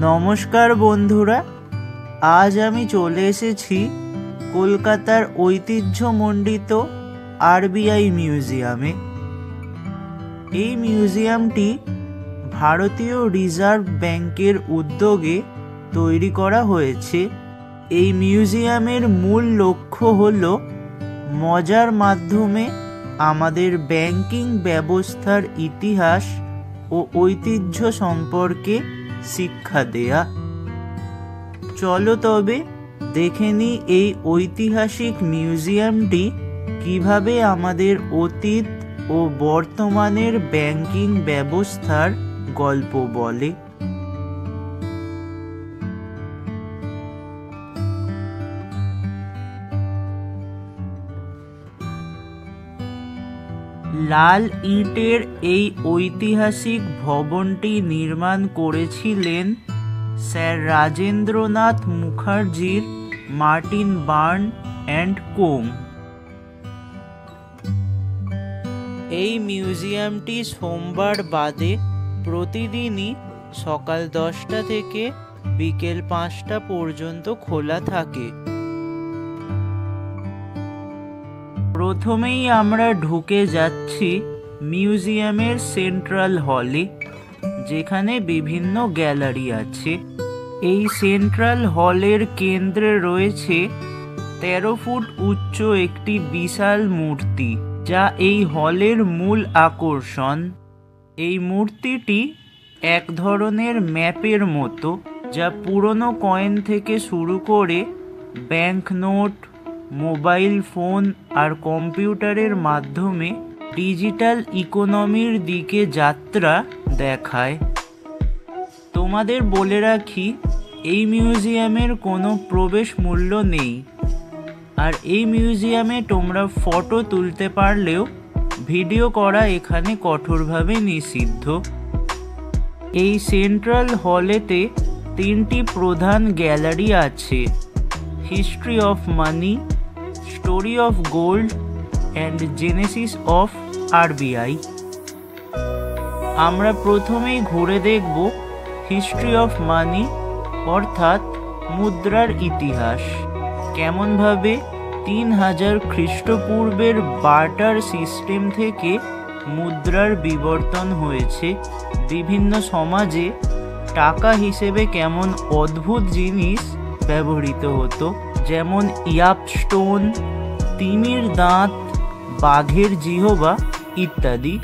নমস্কার বন্ধুরা, আজ আমি চলে এসেছি কলকাতার ঐতিহ্যমণ্ডিত আরবিআই মিউজিয়ামে। এই মিউজিয়ামটি ভারতীয় রিজার্ভ ব্যাংকের উদ্যোগে তৈরি করা হয়েছে। এই মিউজিয়ামের মূল লক্ষ্য হল মজার মাধ্যমে আমাদের ব্যাংকিং ব্যবস্থার ইতিহাস ও ঐতিহ্য সম্পর্কে শিক্ষা দেয়া। চলো তবে দেখে নিই এই ঐতিহাসিক মিউজিয়ামটি কিভাবে আমাদের অতীত ও বর্তমানের ব্যাংকিং ব্যবস্থার গল্প বলে। লাল ইটের এই ঐতিহাসিক ভবনটি নির্মাণ করেছিলেন স্যার রাজেন্দ্রনাথ মুখার্জির মার্টিন বার্ন অ্যান্ড কোং। এই মিউজিয়ামটি সোমবার বাদে প্রতিদিনই সকাল 10টা থেকে বিকেল 5টা পর্যন্ত খোলা থাকে। প্রথমেই আমরা ঢুকে যাচ্ছি মিউজিয়ামের সেন্ট্রাল হলে, যেখানে বিভিন্ন গ্যালারি আছে। এই সেন্ট্রাল হলের কেন্দ্রে রয়েছে 13 ফুট উচ্চ একটি বিশাল মূর্তি, যা এই হলের মূল আকর্ষণ। এই মূর্তিটি এক ধরনের ম্যাপের মতো, যা পুরনো কয়েন থেকে শুরু করে ব্যাংকনোট, মোবাইল ফোন আর কম্পিউটারের মাধ্যমে ডিজিটাল ইকোনমির দিকে যাত্রা দেখায়। তোমাদের বলে রাখি, এই মিউজিয়ামের কোনো প্রবেশ মূল্য নেই, আর এই মিউজিয়ামে তোমরা ফটো তুলতে পারলেও ভিডিও করা এখানে কঠোরভাবে নিষিদ্ধ। এই সেন্ট্রাল হলেতে 3টি প্রধান গ্যালারি আছে: history of money, story of gold and Genesis of RBI. আমরা প্রথমেই ঘুরে দেখব হিস্ট্রি অফ মানি, অর্থাৎ মুদ্রার ইতিহাস। কেমনভাবে 3000 খ্রিস্টপূর্বের বার্টার সিস্টেম থেকে মুদ্রার বিবর্তন হয়েছে। বিভিন্ন সমাজে টাকা হিসেবে কেমন অদ্ভুত জিনিস ব্যবহৃত হতো, যেমন ইয়াপস্টোন, তিমির দাঁত, বাঘের জিহবা ইত্যাদি।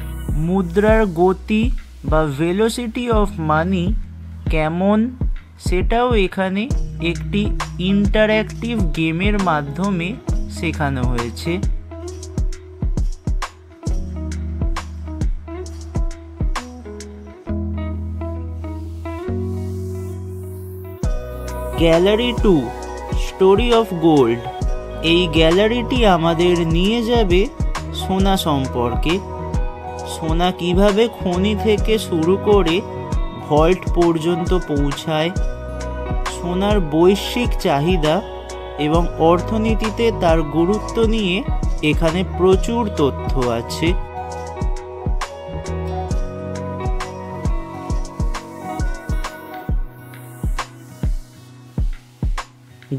মুদ্রার গতি বা ভেলোসিটি অফ মানি কেমন, সেটাও এখানে একটি ইন্টারঅ্যাক্টিভ গেমের মাধ্যমে শেখানো হয়েছে। Gallery 2, story of gold. এই গ্যালারিটি আমাদের নিয়ে যাবে সোনা সম্পর্কে। সোনা কিভাবে খনি থেকে শুরু করে ভল্ট পর্যন্ত পৌঁছায়, সোনার বৈশ্বিক চাহিদা এবং অর্থনীতিতে তার গুরুত্ব নিয়ে এখানে প্রচুর তথ্য আছে।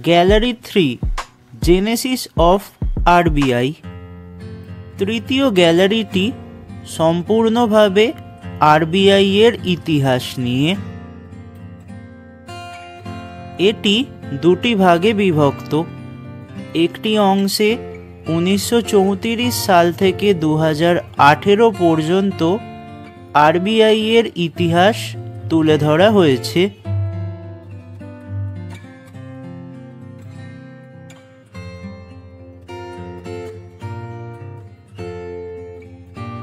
Gallery 3, Genesis of RBI. তৃতীয় গ্যালারিটি সম্পূর্ণভাবে আরবিআই এর ইতিহাস নিয়ে। এটি 2টি ভাগে বিভক্ত। একটি অংশে 1934 সাল থেকে 2018 পর্যন্ত আরবিআই এর ইতিহাস তুলে ধরা হয়েছে।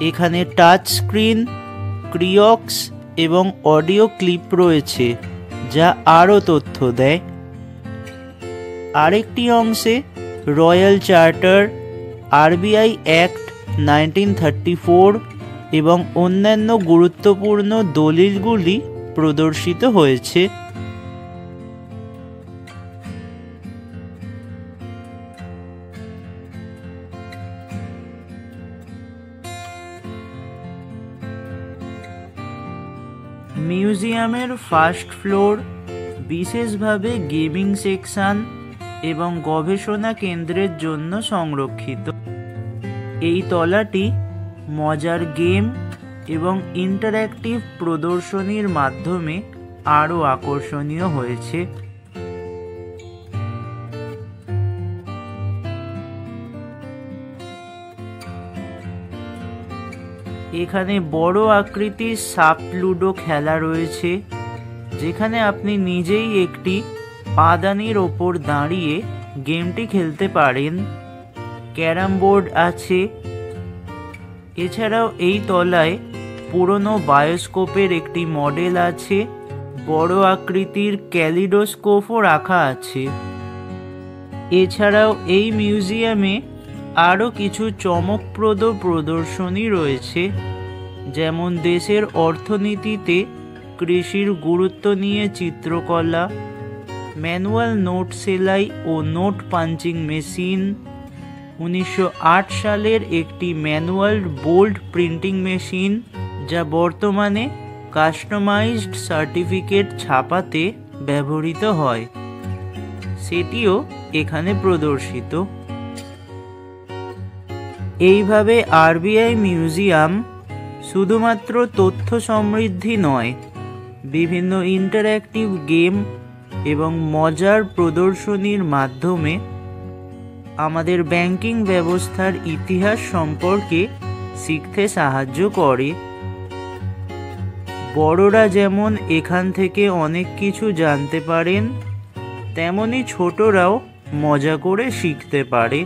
এখানে টাচ স্ক্রিন, ক্রিয়ক্স এবং অডিও ক্লিপ রয়েছে, যা আরও তথ্য দেয়। আরেকটি অংশে রয়্যাল চার্টার, আরবিআই অ্যাক্ট 1934 এবং অন্যান্য গুরুত্বপূর্ণ দলিলগুলি প্রদর্শিত হয়েছে। মিউজিয়ামের ফার্স্ট ফ্লোর বিশেষভাবে গেমিং সেকশন এবং গবেষণা কেন্দ্রের জন্য সংরক্ষিত। এই তলাটি মজার গেম এবং ইন্টারঅ্যাক্টিভ প্রদর্শনীর মাধ্যমে আরও আকর্ষণীয় হয়েছে। এখানে বড় আকৃতির সাপ লুডো খেলা রয়েছে, যেখানে আপনি নিজেই একটি পাদানির ওপর দাঁড়িয়ে গেমটি খেলতে পারেন। ক্যারাম বোর্ড আছে। এছাড়াও এই তলায় পুরনো বায়োস্কোপের একটি মডেল আছে। বড় আকৃতির ক্যালিডোস্কোপও রাখা আছে। এছাড়াও এই মিউজিয়ামে আরও কিছু চমকপ্রদ প্রদর্শনী রয়েছে, যেমন দেশের অর্থনীতিতে কৃষির গুরুত্ব নিয়ে চিত্রকলা, ম্যানুয়াল নোট সেলাই ও নোট পাঞ্চিং মেশিন, 1908 সালের একটি ম্যানুয়াল বোল্ড প্রিন্টিং মেশিন যা বর্তমানে কাস্টমাইজড সার্টিফিকেট ছাপাতে ব্যবহৃত হয়, সেটিও এখানে প্রদর্শিত। এইভাবে আরবিআই মিউজিয়াম শুধুমাত্র তথ্য সমৃদ্ধি নয়, বিভিন্ন ইন্টারঅ্যাক্টিভ গেম এবং মজার প্রদর্শনীর মাধ্যমে আমাদের ব্যাংকিং ব্যবস্থার ইতিহাস সম্পর্কে শিখতে সাহায্য করে। বড়রা যেমন এখান থেকে অনেক কিছু জানতে পারেন, তেমনি ছোটরাও মজা করে শিখতে পারে।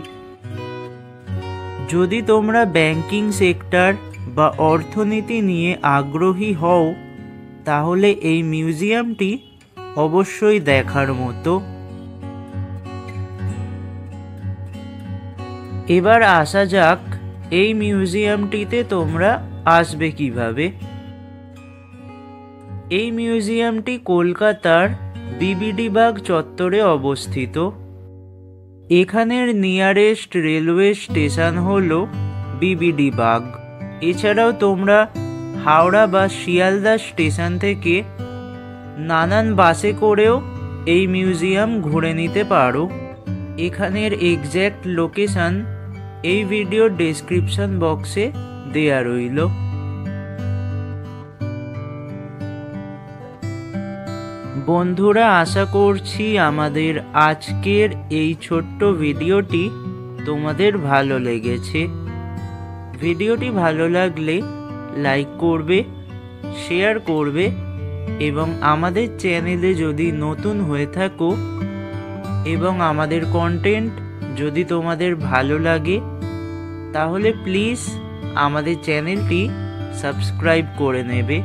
যদি তোমরা ব্যাংকিং সেক্টর বা অর্থনীতি নিয়ে আগ্রহী হও, তাহলে এই মিউজিয়ামটি অবশ্যই দেখার মতো। এবার আসা যাক এই মিউজিয়ামটিতে তোমরা আসবে কিভাবে। এই মিউজিয়ামটি কলকাতার বিবিডি বাগ চত্বরে অবস্থিত। এখানের নিয়ারেস্ট রেলওয়ে স্টেশন হলো বিবিডি বাগ। এছাড়াও তোমরা হাওড়া বা শিয়ালদা স্টেশন থেকে নানান বাসে করেও এই মিউজিয়াম ঘুরে নিতে পারো। এখানের এক্স্যাক্ট লোকেশন এই ভিডিওর ডেসক্রিপশন বক্সে দেয়া রইল। বন্ধুরা, আশা করছি আমাদের আজকের এই ছোট্ট ভিডিওটি তোমাদের ভালো লেগেছে। ভিডিওটি ভালো লাগলে লাইক করবে, শেয়ার করবে এবং আমাদের চ্যানেলে যদি নতুন হয়ে থাকো এবং আমাদের কন্টেন্ট যদি তোমাদের ভালো লাগে, তাহলে প্লিজ আমাদের চ্যানেলটি সাবস্ক্রাইব করে নেবে।